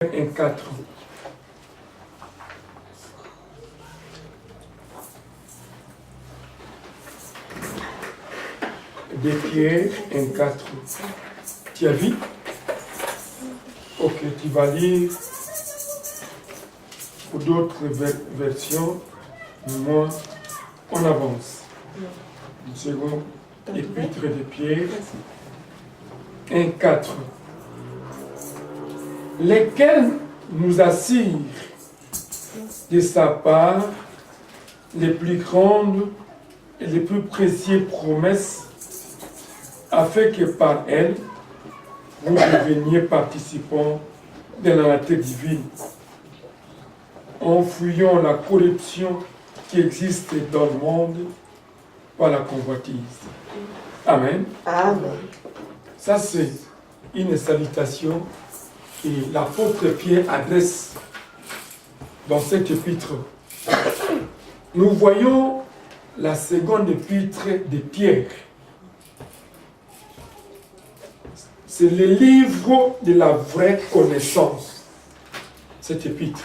1,4. De Pierre 1,4. Tu as vu? Ok, tu vas lire pour d'autres versions, mais moi, on avance. Une seconde, épître de Pierre 1,4. Lesquels nous assurent de sa part les plus grandes et les plus précieuses promesses, afin que par elles, vous deveniez participants de la nature divine, en fuyant la corruption qui existe dans le monde par la convoitise. Amen. Amen. Ça, c'est une salutation que l'apôtre Pierre adresse dans cet épître. Nous voyons la seconde épître de Pierre. C'est le livre de la vraie connaissance, cet épître.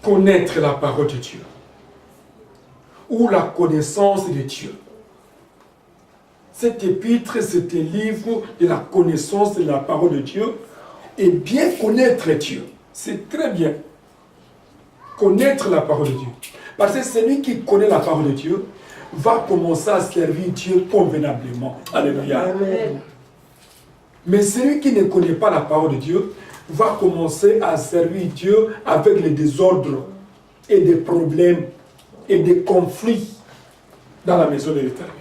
Connaître la parole de Dieu, ou la connaissance de Dieu. Cet épître, c'est un livre de la connaissance de la parole de Dieu, et bien connaître Dieu. C'est très bien. Connaître la parole de Dieu. Parce que celui qui connaît la parole de Dieu va commencer à servir Dieu convenablement. Alléluia. Amen. Mais celui qui ne connaît pas la parole de Dieu va commencer à servir Dieu avec les désordres et des problèmes et des conflits dans la maison de l'Éternel.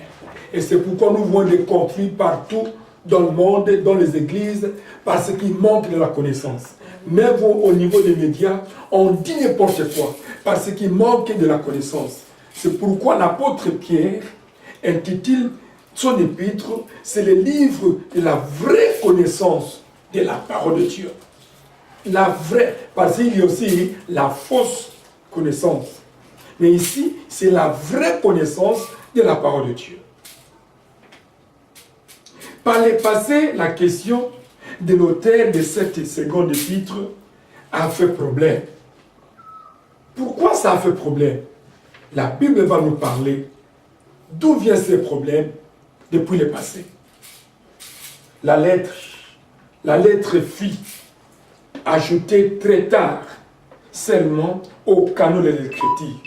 Et c'est pourquoi nous voyons des conflits partout dans le monde, dans les églises, parce qu'il manque de la connaissance. Même au niveau des médias, on dit n'importe quoi, parce qu'il manque de la connaissance. C'est pourquoi l'apôtre Pierre intitule son épître, c'est le livre de la vraie connaissance de la parole de Dieu. La vraie, parce qu'il y a aussi la fausse connaissance. Mais ici, c'est la vraie connaissance de la parole de Dieu. Par le passé, la question de l'auteur de cette seconde épître a fait problème. Pourquoi ça a fait problème? La Bible va nous parler d'où viennent ces problèmes depuis le passé. La lettre fut ajoutée très tard seulement au canon de l'Écriture.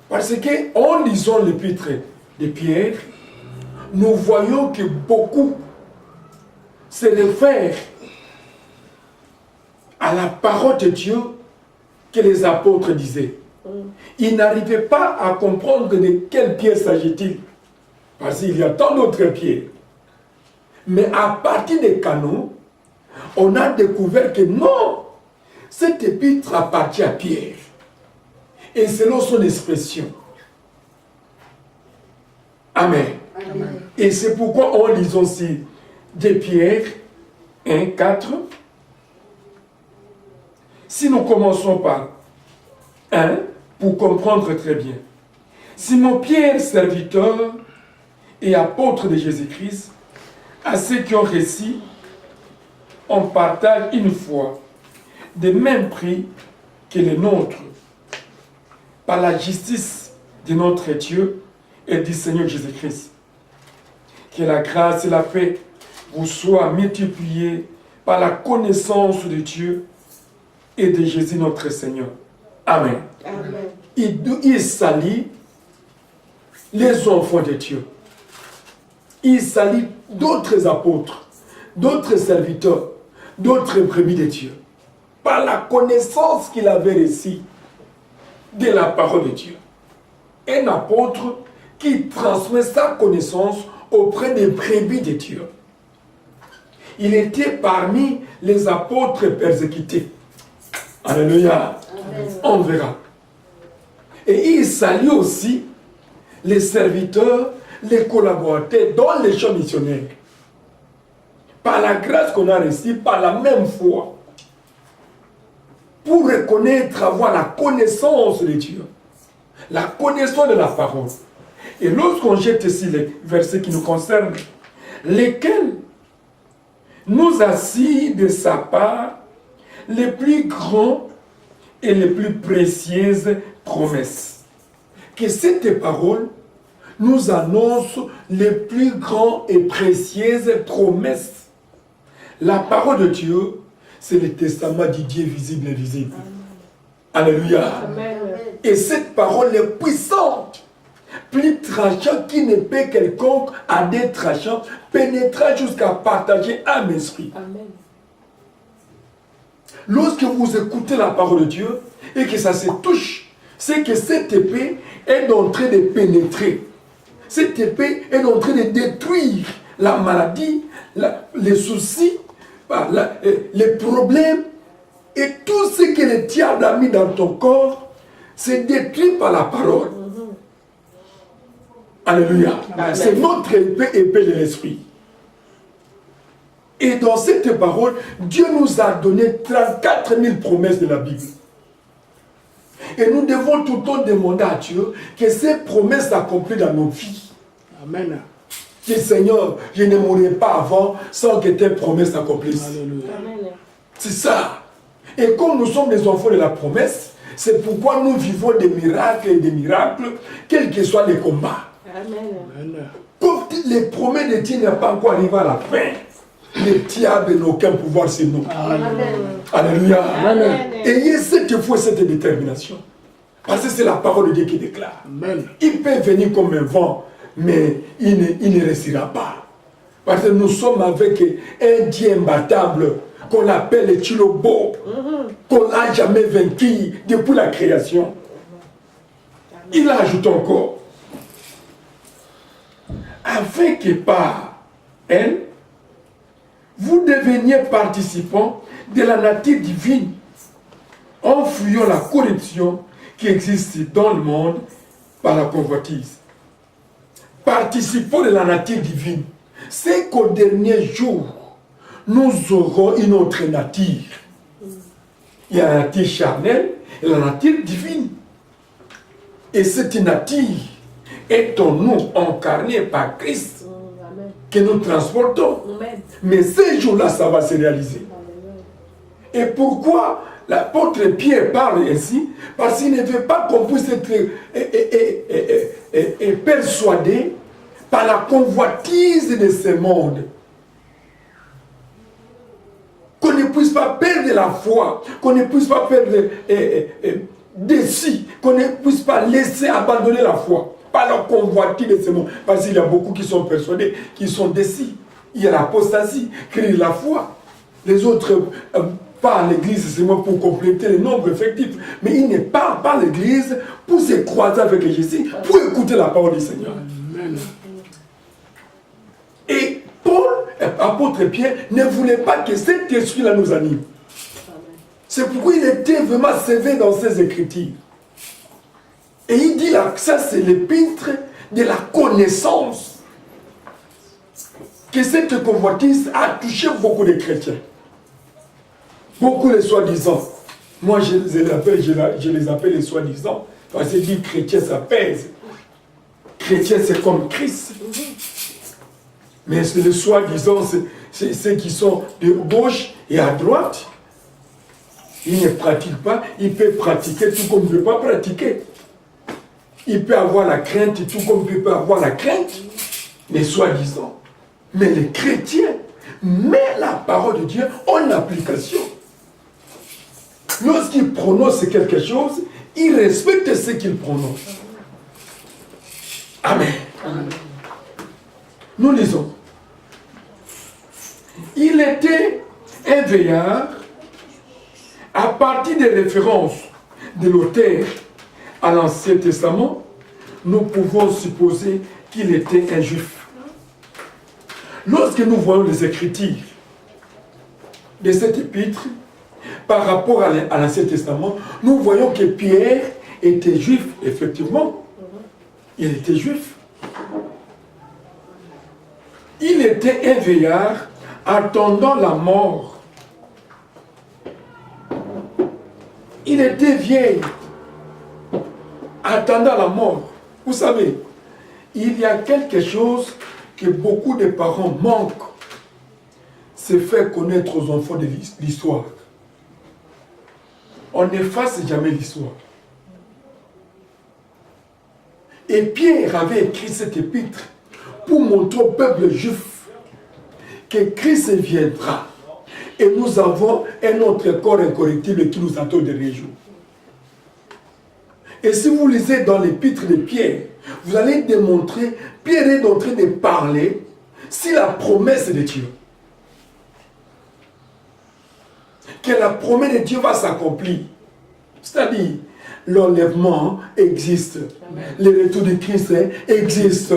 Parce que en lisant l'épître de Pierre, nous voyons que beaucoup se réfèrent à la parole de Dieu que les apôtres disaient. Ils n'arrivaient pas à comprendre de quelle pierre s'agit-il. Parce qu'il y a tant d'autres pierres. Mais à partir des canons, on a découvert que non, cette épître appartient à Pierre. Et selon son expression. Amen. Amen. Et c'est pourquoi on lit aussi de Pierre 1,4. Si nous commençons par 1, pour comprendre très bien. Simon Pierre, serviteur et apôtre de Jésus-Christ, à ceux qui ont réussi, on partage une foi de même prix que les nôtres, par la justice de notre Dieu et du Seigneur Jésus-Christ. Que la grâce et la paix vous soient multipliées par la connaissance de Dieu et de Jésus notre Seigneur. Amen. Amen. Il salue les enfants de Dieu. Il salue d'autres apôtres, d'autres serviteurs, d'autres brebis de Dieu. Par la connaissance qu'il avait reçue de la parole de Dieu. Un apôtre qui transmet sa connaissance auprès des brebis de Dieu. Il était parmi les apôtres persécutés. Alléluia. Amen. On verra. Et il salue aussi les serviteurs, les collaborateurs dans les champs missionnaires. Par la grâce qu'on a reçue, par la même foi. Pour reconnaître, avoir la connaissance de Dieu. La connaissance de la parole. Et lorsqu'on jette ici les versets qui nous concernent, lesquels nous assure de sa part les plus grands et les plus précieuses promesses. Que cette parole nous annonce les plus grands et précieuses promesses. La parole de Dieu, c'est le testament du Dieu visible et invisible. Alléluia. Amen. Et cette parole est puissante, plus tranchante qu'une épée quelconque à des tranchants, pénétrant jusqu'à partager âme et esprit. Amen. Lorsque vous écoutez la parole de Dieu et que ça se touche, c'est que cette épée est en train de pénétrer. Cette épée est en train de détruire la maladie, les soucis, les problèmes et tout ce que le diable a mis dans ton corps, c'est détruit par la parole. Alléluia. C'est notre épée de l'esprit. Et dans cette parole, Dieu nous a donné 34 000 promesses de la Bible. Et nous devons tout le temps demander à Dieu que ces promesses s'accomplissent dans nos vies. Amen. Que Seigneur, je ne mourrai pas avant sans que tes promesses s'accomplissent. Amen. C'est ça. Et comme nous sommes des enfants de la promesse, c'est pourquoi nous vivons des miracles et des miracles, quels que soient les combats. Amen. Comme les promesses de Dieu n'est pas encore arrivé à la fin, le diable n'a aucun pouvoir sur nous. Amen. Alléluia. Amen. Ayez cette foi, cette détermination. Parce que c'est la parole de Dieu qui déclare. Amen. Il peut venir comme un vent, mais il ne restera pas. Parce que nous sommes avec un Dieu imbattable qu'on appelle le Chilobo, qu'on n'a jamais vaincu depuis la création. Il ajoute encore, afin que par elle, vous deveniez participants de la nature divine, en fuyant la corruption qui existe dans le monde par la convoitise. Participants de la nature divine. C'est qu'au dernier jour, nous aurons une autre nature. Il y a la nature charnelle et la nature divine. Et cette nature est en nous, incarnée par Christ, que nous transportons. Amen. Mais ces jours-là, ça va se réaliser. Et pourquoi l'apôtre Pierre parle ainsi? Parce qu'il ne veut pas qu'on puisse être persuadé par la convoitise de ce monde. Qu'on ne puisse pas perdre la foi, qu'on ne puisse pas perdre déçu, qu'on ne puisse pas laisser abandonner la foi par la convoitise de ce monde. Parce qu'il y a beaucoup qui sont persuadés, qui sont déçus. Il y a l'apostasie, qui est la foi. Les autres parlent à l'église seulement pour compléter le nombre effectif. Mais ils ne parlent pas à l'église pour se croiser avec Jésus, pour écouter la parole du Seigneur. Amen. Et Paul, apôtre Pierre, ne voulait pas que cet esprit-là nous anime. C'est pourquoi il était vraiment sévère dans ses écritures. Et il dit là que ça c'est l'épître de la connaissance. Que cette convoitise a touché beaucoup de chrétiens. Beaucoup de soi-disant. Moi je les appelle les soi-disant. Parce que dire chrétien ça pèse. Chrétien c'est comme Christ. Mais les soi-disant, c'est ceux qui sont de gauche et à droite. Ils ne pratiquent pas, ils peuvent pratiquer tout comme ils ne peuvent pas pratiquer. Il peut avoir la crainte tout comme il peut avoir la crainte, les soi-disant. Mais les chrétiens mettent la parole de Dieu en application. Lorsqu'ils prononcent quelque chose, ils respectent ce qu'ils prononcent. Amen. Amen. Nous lisons. Il était un veillard. À partir des références de l'auteur à l'Ancien Testament, nous pouvons supposer qu'il était un juif. Lorsque nous voyons les Écritures de cet épître, par rapport à l'Ancien Testament, nous voyons que Pierre était juif, effectivement. Il était juif. Il était un veillard attendant la mort. Il était vieil, attendant la mort. Vous savez, il y a quelque chose que beaucoup de parents manquent. c'est faire connaître aux enfants de l'histoire. On n'efface jamais l'histoire. Et Pierre avait écrit cette épître pour montrer au peuple juif que Christ viendra. Et nous avons un autre corps incorruptible qui nous attend derrière jour. Et si vous lisez dans l'épître de Pierre, vous allez démontrer, Pierre est en train de parler si la promesse de Dieu. Que la promesse de Dieu va s'accomplir. C'est-à-dire, l'enlèvement existe. Le retour de Christ existe.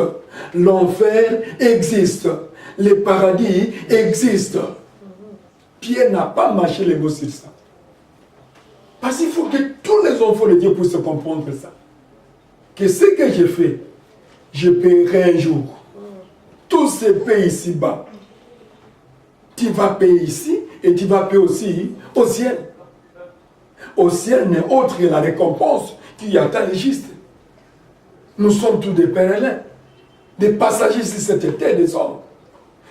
L'enfer existe. Le paradis existe. Pierre n'a pas mâché les mots sur ça. Parce qu'il faut que tous les enfants de Dieu puissent comprendre ça. Que ce que j'ai fait, je paierai un jour. Tout se paie ici-bas. Tu vas payer ici et tu vas payer aussi au ciel. Au ciel n'est autre que la récompense qui attend les justes. Nous sommes tous des pèlerins, des passagers sur cette terre des hommes.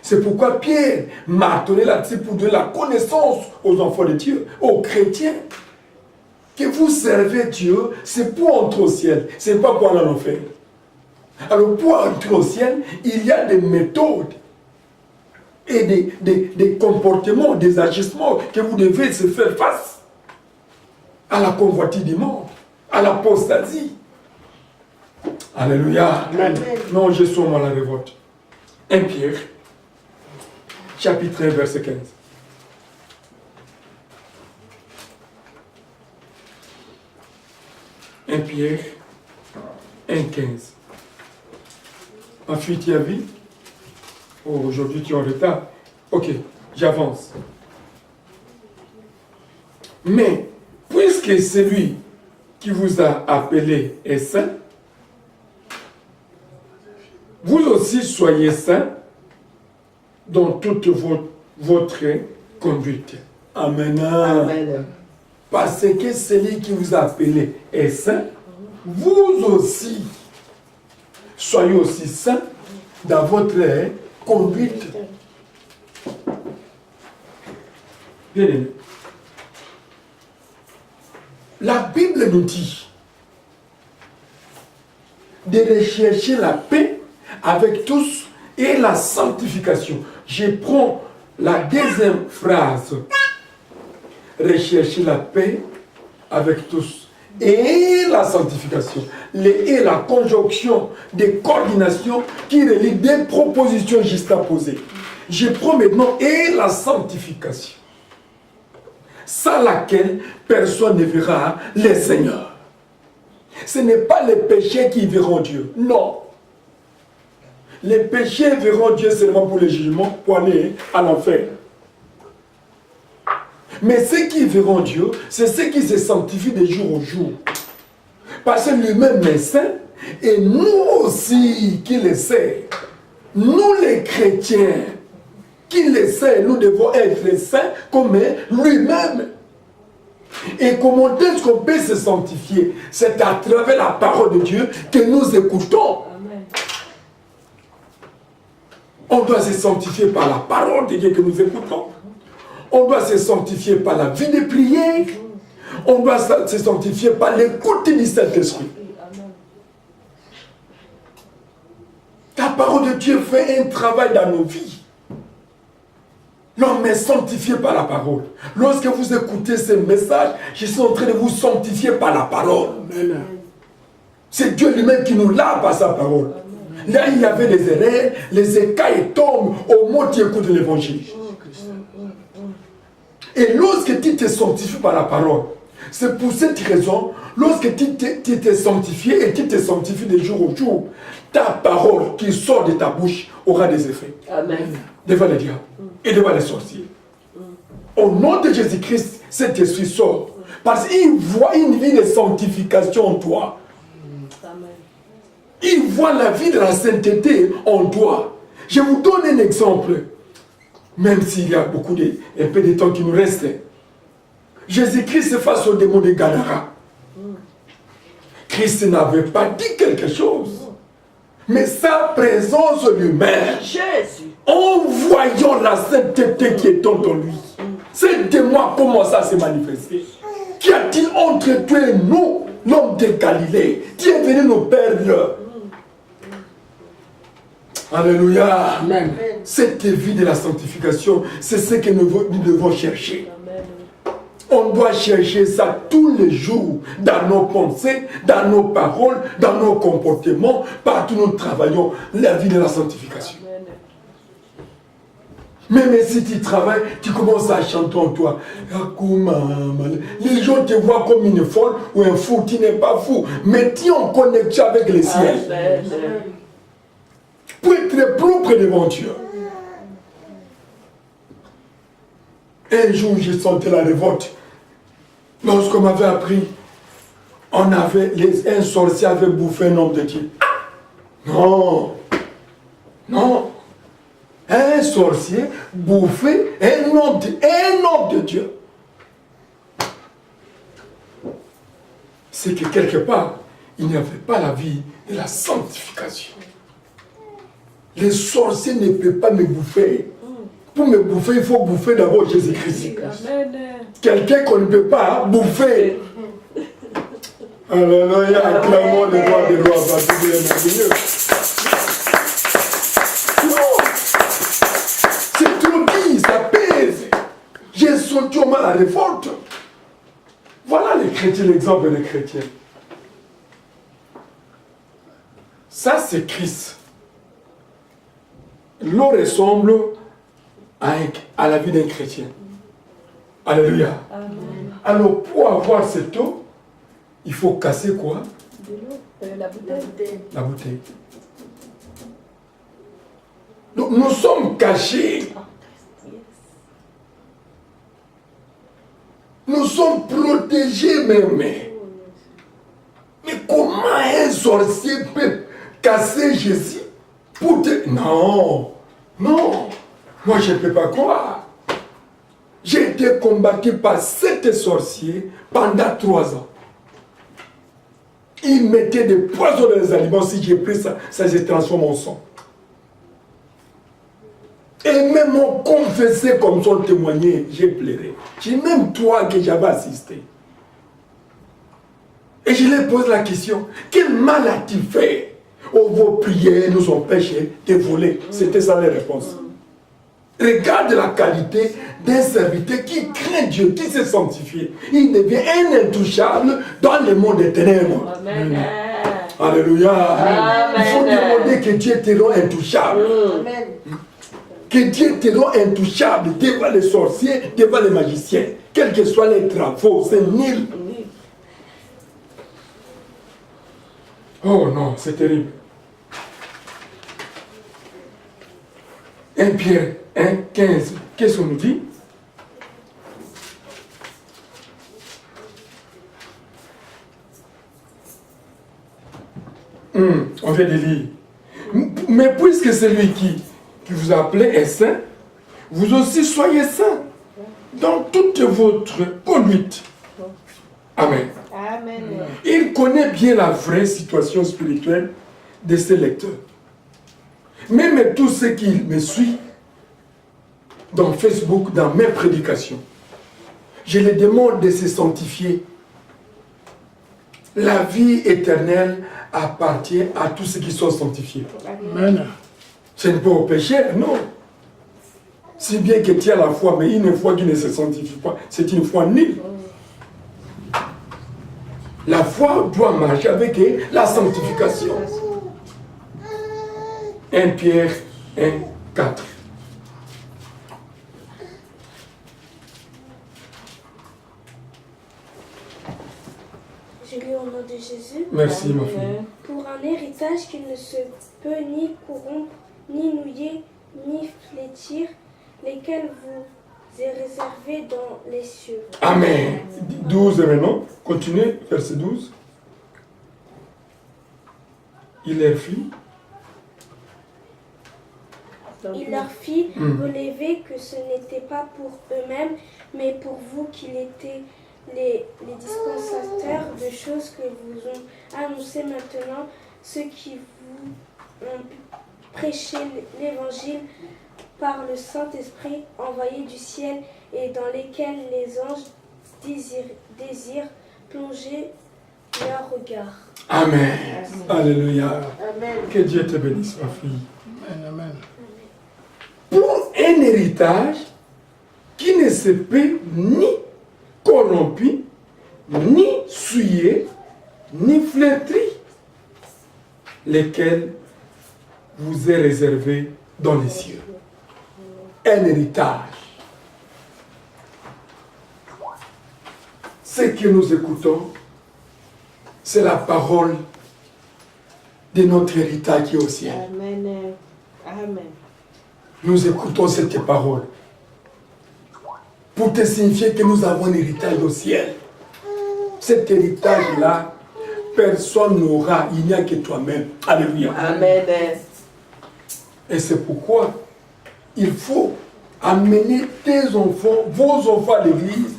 C'est pourquoi Pierre m'a donné là-dessus pour donner la connaissance aux enfants de Dieu, aux chrétiens. Que vous servez Dieu, c'est pour entrer au ciel, c'est pas pour aller en enfer. Alors pour entrer au ciel, il y a des méthodes et des comportements, des agissements que vous devez se faire face à la convoitise du monde, à l'apostasie. Alléluia. Amen. Non, je suis à la révolte. 1 Pierre, chapitre 1, verset 15. « 1 Pierre 1, 15. Ma fille, tu as vu? Oh, aujourd'hui tu es en retard. Ok, j'avance. Mais, puisque celui qui vous a appelé est saint, vous aussi soyez saints dans toute votre conduite. » Amen. Amen. Parce que celui qui vous a appelé est saint, vous aussi soyez aussi saints dans votre conduite. Bien aimé. La Bible nous dit de rechercher la paix avec tous et la sanctification. Je prends la deuxième phrase. Rechercher la paix avec tous et la sanctification. Et la conjonction des coordinations qui relient des propositions juxtaposées. Je prends maintenant et la sanctification, sans laquelle personne ne verra le Seigneur. Ce n'est pas les péchés qui verront Dieu, non. Les péchés verront Dieu seulement pour le jugement, pour aller à l'enfer. Mais ceux qui verront Dieu, c'est ceux qui se sanctifient de jour au jour. Parce que lui-même est saint, et nous aussi qui le sommes. Nous les chrétiens, qui le sommes, nous devons être saints comme lui-même. Et comment est-ce qu'on peut se sanctifier? C'est à travers la parole de Dieu que nous écoutons. Amen. On doit se sanctifier par la parole de Dieu que nous écoutons. On doit se sanctifier par la vie de prière. On doit se sanctifier par l'écoute du Saint-Esprit. La parole de Dieu fait un travail dans nos vies. L'homme est sanctifié par la parole. Lorsque vous écoutez ce message, je suis en train de vous sanctifier par la parole. C'est Dieu lui-même qui nous lave par sa parole. Là, il y avait des erreurs, les écailles tombent au moment où tu écoutes l'évangile. Et lorsque tu te sanctifies par la parole, c'est pour cette raison, lorsque tu t'es sanctifié et tu te sanctifies de jour au jour, ta parole qui sort de ta bouche aura des effets. Amen. Devant les diables et devant les sorciers. Au nom de Jésus-Christ, cet esprit sort. Parce qu'il voit une vie de sanctification en toi. Amen. Il voit la vie de la sainteté en toi. Je vous donne un exemple. Même s'il y a un peu de temps qui nous reste. Jésus-Christ face au démon de Gadara. Christ n'avait pas dit quelque chose. Mais sa présence lui-même Jésus. en voyant la sainteté qui est en lui. C'est de moi comment ça s'est manifesté. Qu'y a-t-il entre toi et nous, l'homme de Galilée, qui est venu nous perdre? Alléluia. Amen. Cette vie de la sanctification, c'est ce que nous devons chercher. On doit chercher ça tous les jours, dans nos pensées, dans nos paroles, dans nos comportements, partout où nous travaillons, la vie de la sanctification. Même si tu travailles, tu commences à chanter en toi. Les gens te voient comme une folle ou un fou, tu n'es pas fou, mais tu es en connexion avec le ciel. Pour être propre devant Dieu. Un jour, j'ai senti la révolte. Lorsqu'on m'avait appris, un sorcier avait bouffé un homme de Dieu. Non. Non. Un sorcier bouffait un homme de Dieu. C'est que quelque part, il n'y avait pas la vie de la sanctification. Les sorciers ne peuvent pas me bouffer. Pour me bouffer, il faut bouffer d'abord Jésus-Christ. Quelqu'un qu'on ne peut pas bouffer. Alléluia, acclamons le roi des rois, baptisé et merveilleux. Non, c'est trop dit, ça pèse. J'ai senti au moins la révolte. Voilà les chrétiens, l'exemple des chrétiens. Ça, c'est Christ. L'eau ressemble à la vie d'un chrétien. Alléluia. Amen. Alors, pour avoir cette eau, il faut casser quoi? De l'eau, la bouteille. La bouteille. Donc, nous sommes cachés. Nous sommes protégés même. Mais comment un sorcier peut casser Jésus pour te... Non. Non. Moi, je ne peux pas croire. J'ai été combattu par 7 sorciers pendant 3 ans. Ils mettaient des poisons dans les aliments. Si j'ai pris ça, ça se transforme en sang. Et même on confessait comme son témoigné, j'ai pleuré. J'ai même toi que j'avais assisté. Et je lui pose la question, quel mal as-tu fait? Oh, vos prières nous ont péché de voler. C'était ça la réponse. Regarde la qualité d'un serviteur qui craint Dieu, qui s'est sanctifié. Il devient un intouchable dans le monde des ténèbres. Amen. Alléluia. Amen. Il faut demander que Dieu te rend intouchable. Amen. Que Dieu te rend intouchable devant les sorciers, devant les magiciens. Quels que soient les travaux, c'est nul. Oh non, c'est terrible. 1 Pierre 1, 15. Qu'est-ce qu'on nous dit? On vient de lire. Mais puisque celui qui vous a appelé est saint, vous aussi soyez saints dans toute votre conduite. Amen. Amen. Il connaît bien la vraie situation spirituelle de ses lecteurs. Même tous ceux qui me suivent dans Facebook, dans mes prédications, je les demande de se sanctifier. La vie éternelle appartient à tous ceux qui sont sanctifiés. Amen. Ce n'est pas au péché, non. Si bien que tu as la foi, mais une foi qui ne se sanctifie pas, c'est une foi nulle. La foi doit marcher avec la sanctification. 1 Pierre 1, 4. Je lis au nom de Jésus. Merci, ma fille. Pour un héritage qui ne se peut ni corrompre, ni nouiller, ni flétrir, lesquels vous est réservé dans les cieux. Amen. 12 maintenant. Continuez, verset 12. Il leur fit. Il leur fit relever que ce n'était pas pour eux-mêmes, mais pour vous qu'il était les dispensateurs de choses que vous ont annoncées maintenant, ceux qui vous ont prêché l'évangile par le Saint-Esprit envoyé du ciel et dans lesquels les anges désirent plonger leur regard. Amen. Alléluia. Amen. Que Dieu te bénisse, ma fille. Amen. Pour un héritage qui ne se peut ni corrompu, ni souillé, ni flétri, lesquels vous est réservé dans les cieux. Un héritage. Ce que nous écoutons, c'est la parole de notre héritage qui est au ciel. Amen. Amen. Nous écoutons cette parole pour te signifier que nous avons un héritage au ciel. Cet héritage-là, personne n'aura, il n'y a que toi-même. Alléluia. Amen. Et c'est pourquoi il faut amener tes enfants, vos enfants à l'église,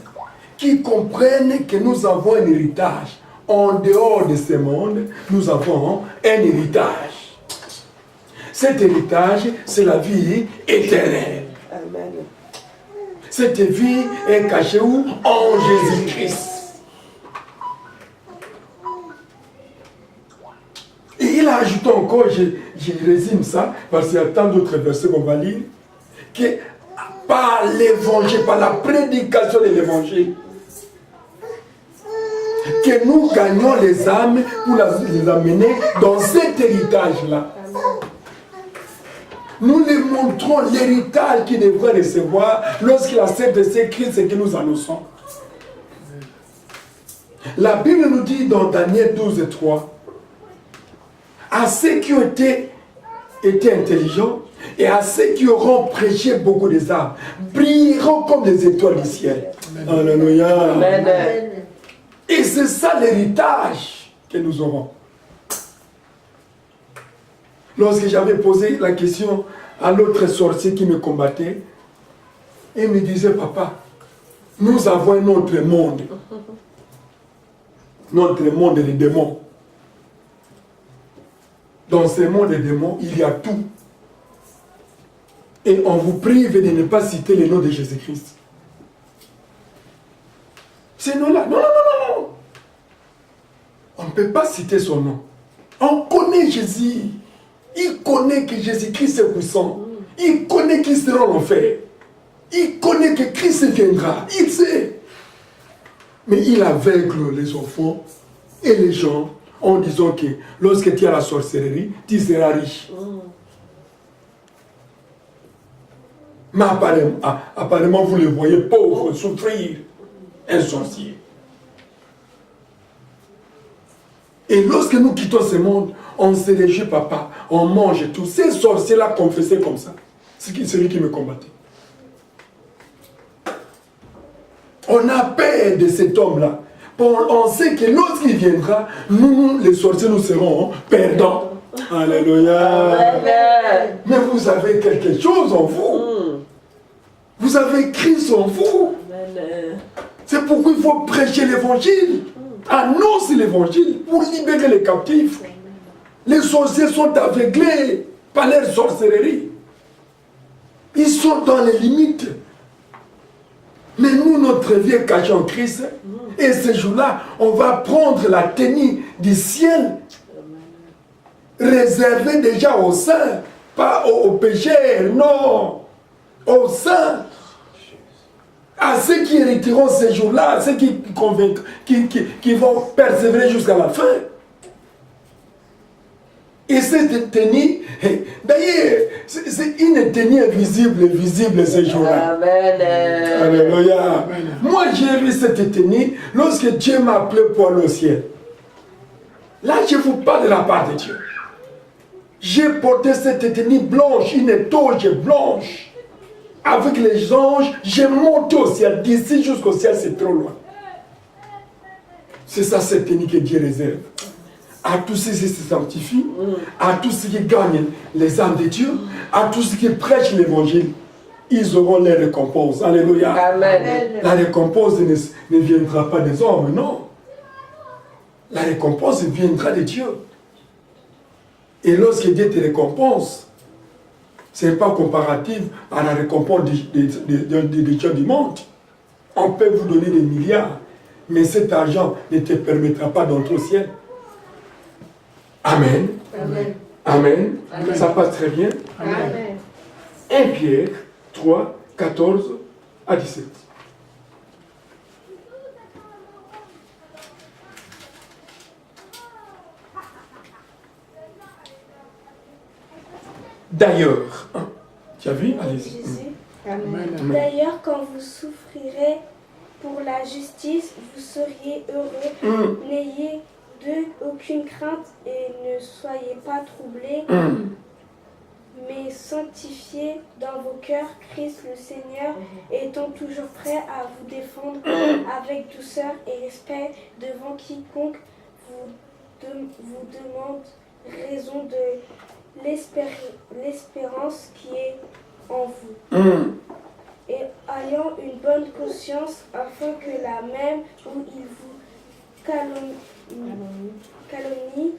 qui comprennent que nous avons un héritage. En dehors de ce monde, nous avons un héritage. Cet héritage, c'est la vie éternelle. Amen. Cette vie est cachée où? En Jésus-Christ. Et il a ajouté encore, je résume ça, parce qu'il y a tant d'autres versets qu'on va lire, que par l'évangile, par la prédication de l'évangile, que nous gagnons les âmes pour les amener dans cet héritage-là. Nous lui montrons l'héritage qu'il devrait recevoir lorsqu'il accepte ce Christ et que nous annonçons. La Bible nous dit dans Daniel 12:3, à ceux qui ont été intelligents et à ceux qui auront prêché beaucoup des âmes, brilleront comme des étoiles du ciel. Alléluia. Amen. Et c'est ça l'héritage que nous aurons. Lorsque j'avais posé la question à l'autre sorcier qui me combattait, il me disait, papa, nous avons un autre monde. Notre monde des démons. Dans ce monde des démons, il y a tout. Et on vous prive de ne pas citer le nom de Jésus-Christ. Ce nom-là, non. On ne peut pas citer son nom. On connaît Jésus. Il connaît que Jésus-Christ est puissant. Il connaît qu'il sera l'enfer. Il connaît que Christ viendra. Il sait. Mais il aveugle les enfants et les gens en disant que lorsque tu as la sorcellerie, tu seras riche. Mais apparemment, vous le voyez pauvre, souffrir, un sorcier. Et lorsque nous quittons ce monde, on se réjouit, papa, on mange tout. Ces sorciers-là confessaient comme ça. C'est celui qui me combattait. On a peur de cet homme-là. On sait que lorsqu'il viendra, nous, les sorciers, nous serons perdants. Alléluia. Amen. Mais vous avez quelque chose en vous. Vous avez Christ en vous. Amen. C'est pourquoi il faut prêcher l'évangile. Annoncer l'évangile pour libérer les captifs. Les sorciers sont aveuglés par leur sorcellerie. Ils sont dans les limites. Mais nous, notre vie est cachée en Christ. Et ce jour-là, on va prendre la tenue du ciel, réservée déjà aux saints, pas aux pécheurs, non, aux saints. À ceux qui hériteront ces jours-là, à ceux qui vont persévérer jusqu'à la fin. Et cette tenue, d'ailleurs, c'est une tenue invisible et visible ces jours-là. Amen. Alléluia. Moi, j'ai vu cette tenue lorsque Dieu m'a appelé pour aller au ciel. Là, je vous parle de la part de Dieu. J'ai porté cette tenue blanche, une toge blanche. Avec les anges, j'ai monté au ciel. D'ici jusqu'au ciel, c'est trop loin. C'est ça cette tenue que Dieu réserve. À tous ceux qui se sanctifient, à tous ceux qui gagnent les âmes de Dieu, à tous ceux qui prêchent l'évangile, ils auront les récompenses. Alléluia. Amen. La récompense ne viendra pas des hommes, non. La récompense viendra de Dieu. Et lorsque Dieu te récompense, Ce n'est pas comparatif à la récompense des gens du monde. On peut vous donner des milliards, mais cet argent ne te permettra pas d'entrer au ciel. Amen. Amen. Amen. Amen. Ça passe très bien. Amen. 1 Pierre 3, 14 à 17. D'ailleurs, hein, tu as vu? Allez-y. Jésus. Amen. D'ailleurs, quand vous souffrirez pour la justice, vous seriez heureux. N'ayez aucune crainte et ne soyez pas troublés, mais sanctifiez dans vos cœurs Christ le Seigneur, étant toujours prêt à vous défendre avec douceur et respect devant quiconque vous demande raison de l'espérance qui est en vous. Et ayant une bonne conscience, afin que la même où il vous calomnie,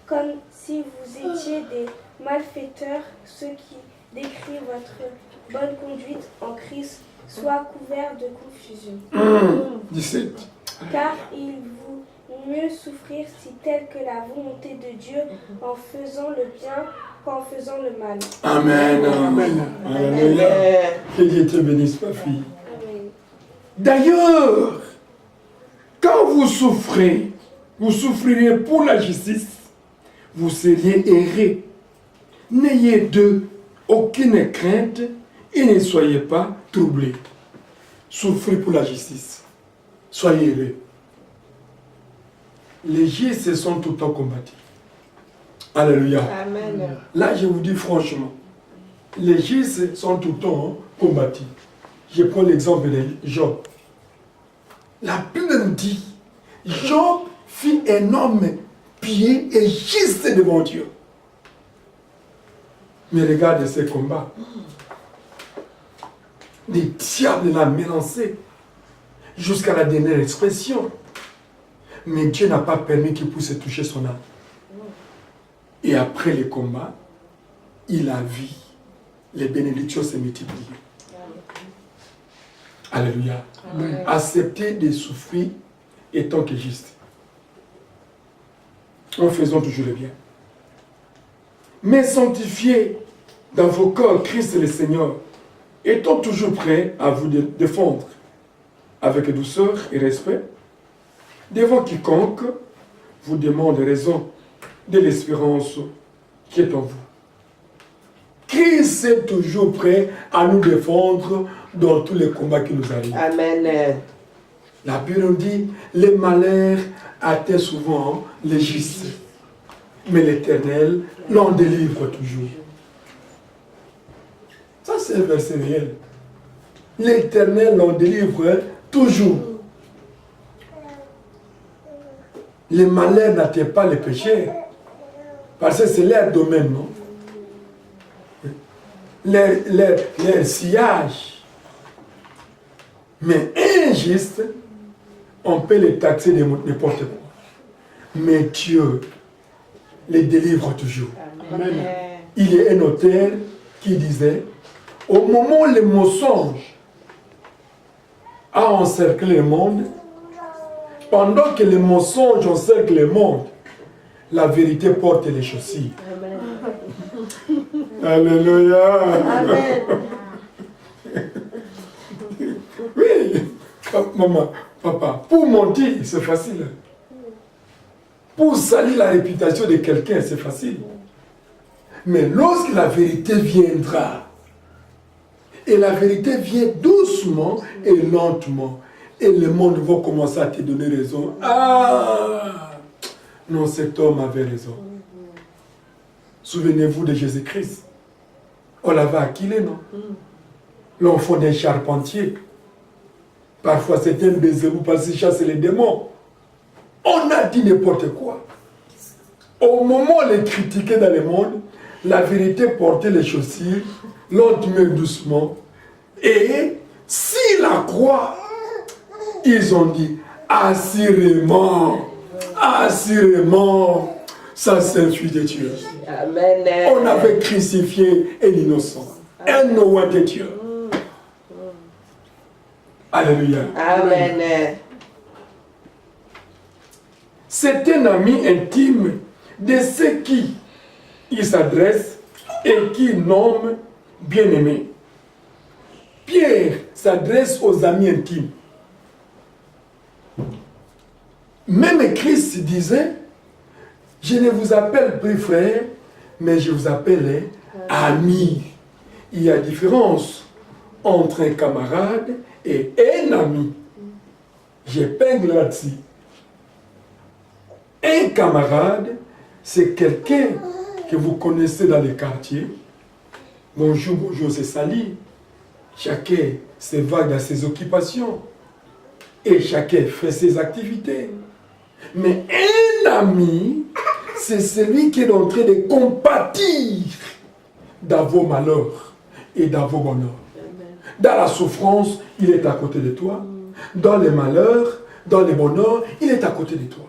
comme si vous étiez des malfaiteurs, ceux qui décrivent votre bonne conduite en Christ soient couverts de confusion. 17. Car il vaut mieux souffrir si telle que la volonté de Dieu en faisant le bien qu'en faisant le mal. Amen. Amen. Alléluia. Que Dieu te bénisse, ma fille. Amen. D'ailleurs, quand vous souffrez, vous souffrirez pour la justice, vous seriez errés. N'ayez aucune crainte et ne soyez pas troublés. Souffrez pour la justice. Soyez heureux. Les justes sont tout le temps combattus. Alléluia. Amen. Là, je vous dis franchement, les justes sont tout le temps combattus. Je prends l'exemple de Job. La Bible dit, Job fit un homme pieux et juste devant Dieu. Mais regarde ces combats. Les diables l'ont menacé jusqu'à la dernière expression. Mais Dieu n'a pas permis qu'il puisse toucher son âme. Et après le combat, il a vu les bénédictions se multiplier. Alléluia. Amen. Accepter de souffrir étant que juste. En faisant toujours le bien. Mais sanctifiez dans vos corps Christ le Seigneur, étant toujours prêt à vous défendre avec douceur et respect, devant quiconque vous demande raison de l'espérance qui est en vous. Christ est toujours prêt à nous défendre dans tous les combats qui nous arrivent. Amen. La Bible nous dit, les malheurs atteignent souvent les justes, mais l'Éternel l'en délivre toujours. Ça, c'est un verset réel. L'Éternel l'en délivre toujours. Les malheurs n'atteignent pas les pécheurs, parce que c'est leur domaine, non? Leur sillage. Mais injuste, on peut les taxer de n'importe quoi. Mais Dieu les délivre toujours. Amen. Il y a un auteur qui disait, au moment où le mensonge a encerclé le monde, pendant que le mensonge encercle le monde, la vérité porte les chaussures. Alléluia. Amen. Oui, maman, papa, pour mentir, c'est facile. Pour salir la réputation de quelqu'un, c'est facile. Mais lorsque la vérité viendra, et la vérité vient doucement et lentement, et le monde va commencer à te donner raison. Ah, non, cet homme avait raison. Souvenez-vous de Jésus-Christ. On l'avait acquilé, non? L'enfant d'un charpentier. Parfois, c'est un Bézébou parce qu'il chasse les démons. On a dit n'importe quoi. Au moment où on les critiquait dans le monde, la vérité portait les chaussures, lentement et doucement. Et s'ils la croient, ils ont dit, assurément, assurément, Ça, c'est un fils de Dieu. Amen. On avait crucifié un innocent, un Noah de Dieu. Alléluia. Amen. C'est un ami intime de ceux qui il s'adresse et qui nomme bien-aimé. Pierre s'adresse aux amis intimes. Même Christ disait, je ne vous appelle plus frère, mais je vous appelle ami. Il y a différence entre un camarade et un ami. J'épingle là-dessus. Un camarade, c'est quelqu'un que vous connaissez dans les quartiers. Bonjour, bonjour, c'est Sali. Chacun s'évade dans ses occupations. Et chacun fait ses activités. Mais un ami, c'est celui qui est en train de compatir dans vos malheurs et dans vos bonheurs. Dans la souffrance, il est à côté de toi. Dans les malheurs, dans les bonheurs, il est à côté de toi.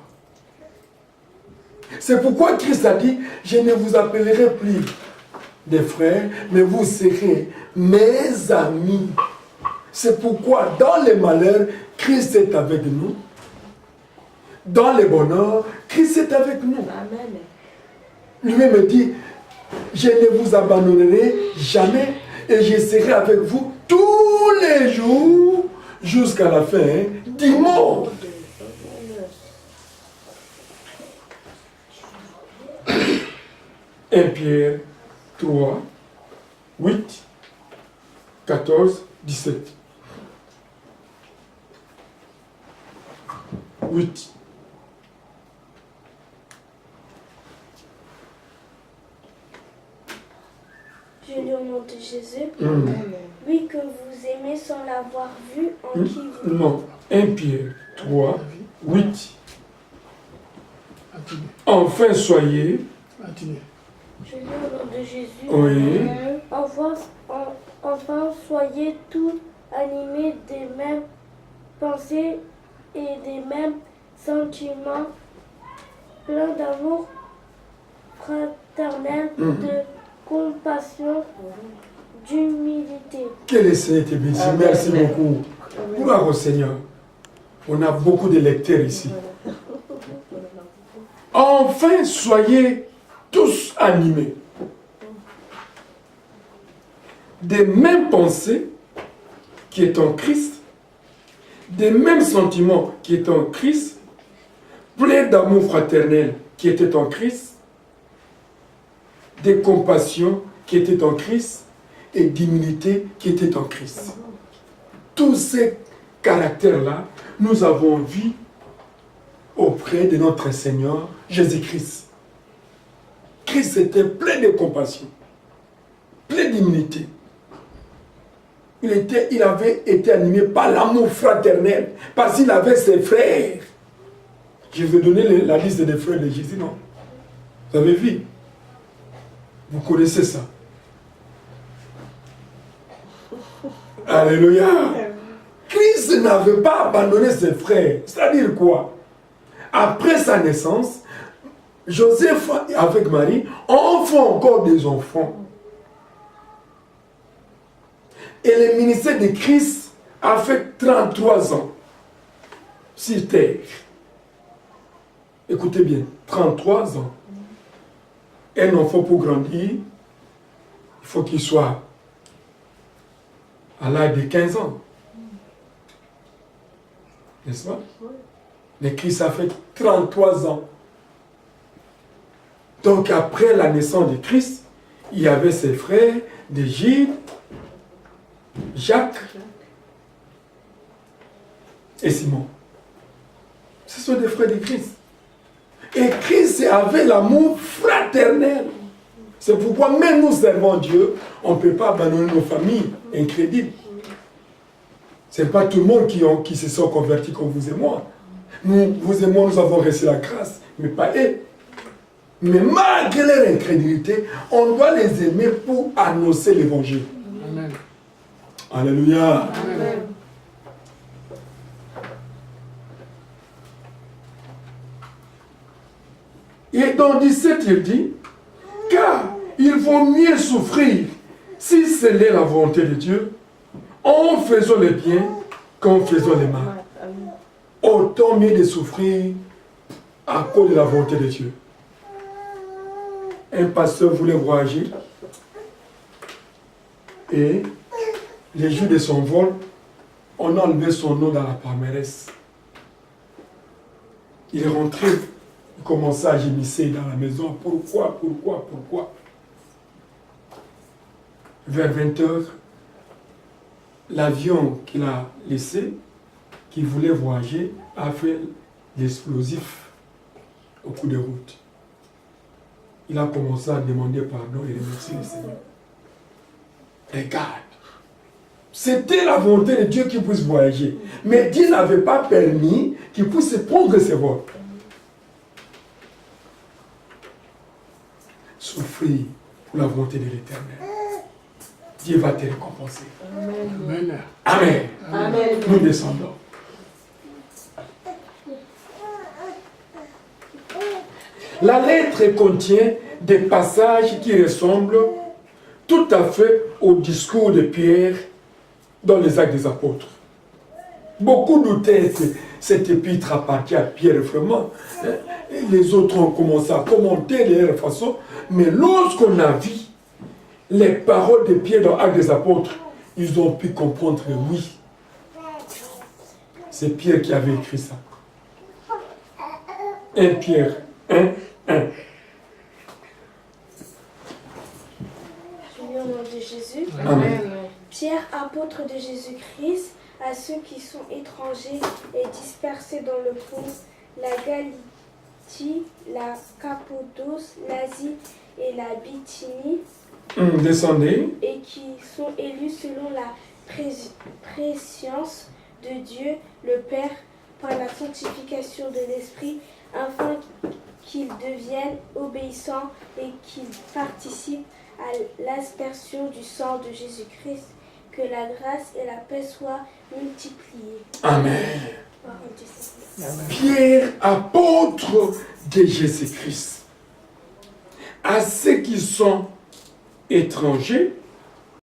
C'est pourquoi Christ a dit, je ne vous appellerai plus des frères, mais vous serez mes amis. C'est pourquoi dans les malheurs, Christ est avec nous. Dans les bonheurs, Christ est avec nous. Amen. Lui-même dit, je ne vous abandonnerai jamais et je serai avec vous tous les jours jusqu'à la fin du monde. 1 Pierre 3, 8, 14, 17. 8. Je lis au nom de Jésus. Mm. Lui que vous aimez sans l'avoir vu, en qui vous... Non, 1 Pierre 3, 8. Enfin soyez. Je lis au nom de Jésus. Oui. Enfin, soyez tous animés des mêmes pensées et des mêmes sentiments, pleins d'amour fraternel, de compassion, d'humilité. Que le Seigneur te bénisse. Merci beaucoup. Gloire au Seigneur. On a beaucoup de lecteurs ici. Enfin, soyez tous animés des mêmes pensées qui est en Christ, des mêmes sentiments qui est en Christ, plein d'amour fraternel qui était en Christ, de compassion qui était en Christ et d'humilité qui était en Christ. Tous ces caractères-là, nous avons vu auprès de notre Seigneur Jésus-Christ. Christ était plein de compassion, plein d'humilité. Il avait été animé par l'amour fraternel, parce qu'il avait ses frères. Je vais donner la liste des frères de Jésus, non? Vous avez vu? Vous connaissez ça. Alléluia. Christ n'avait pas abandonné ses frères. C'est-à-dire quoi? Après sa naissance, Joseph avec Marie ont fait encore des enfants. Et le ministère de Christ a fait 33 ans sur terre. Écoutez bien, 33 ans. Un enfant pour grandir, il faut qu'il soit à l'âge de 15 ans. N'est-ce pas? Mais Christ a fait 33 ans. Donc après la naissance de Christ, il y avait ses frères de Gilles, Jacques et Simon. Ce sont des frères de Christ. Et Christ avait l'amour fraternel. C'est pourquoi même nous servons Dieu, on ne peut pas abandonner nos familles. Incroyable. Ce n'est pas tout le monde qui se sont convertis comme vous et moi. Nous, vous et moi, nous avons reçu la grâce, mais pas eux. Mais malgré leur incrédulité, on doit les aimer pour annoncer l'évangile. Amen. Alléluia. Amen. Et dans 17, il dit, car il vaut mieux souffrir si c'est la volonté de Dieu, en faisant le bien qu'en faisant le mal. Autant mieux de souffrir à cause de la volonté de Dieu. Un pasteur voulait voyager et les jours de son vol, on a enlevé son nom dans la palmarès. Il est rentré, il commençait à gémisser dans la maison. Pourquoi? Vers 20 h, l'avion qu'il a laissé, qui voulait voyager, a fait l'explosif au coup de route. Il a commencé à demander pardon et remercier le Seigneur. Regarde, c'était la volonté de Dieu qu'il puisse voyager. Mais Dieu n'avait pas permis qu'il puisse prendre ses vols. Souffrir pour la volonté de l'Éternel. Dieu va te récompenser. Amen. Amen. Amen. Nous descendons. La lettre contient des passages qui ressemblent tout à fait au discours de Pierre dans les Actes des Apôtres. Beaucoup doutaient que cette épître appartient à Pierre vraiment. Les autres ont commencé à commenter de leur façon, mais lorsqu'on a vu les paroles de Pierre dans Actes des Apôtres, ils ont pu comprendre que oui, c'est Pierre qui avait écrit ça. 1 Pierre 1, 1. Je lis au nom de Jésus. Amen. Pierre, apôtre de Jésus-Christ, à ceux qui sont étrangers et dispersés dans le pont, la Galatie, la Cappadoce, l'Asie et la Bithynie, Descendez. et qui sont élus selon la préscience de Dieu le Père par la sanctification de l'Esprit, afin qu'ils deviennent obéissants et qu'ils participent à l'aspersion du sang de Jésus-Christ. Que la grâce et la paix soient multipliées. Amen. Parole du Seigneur. Pierre, apôtre de Jésus-Christ, à ceux qui sont étrangers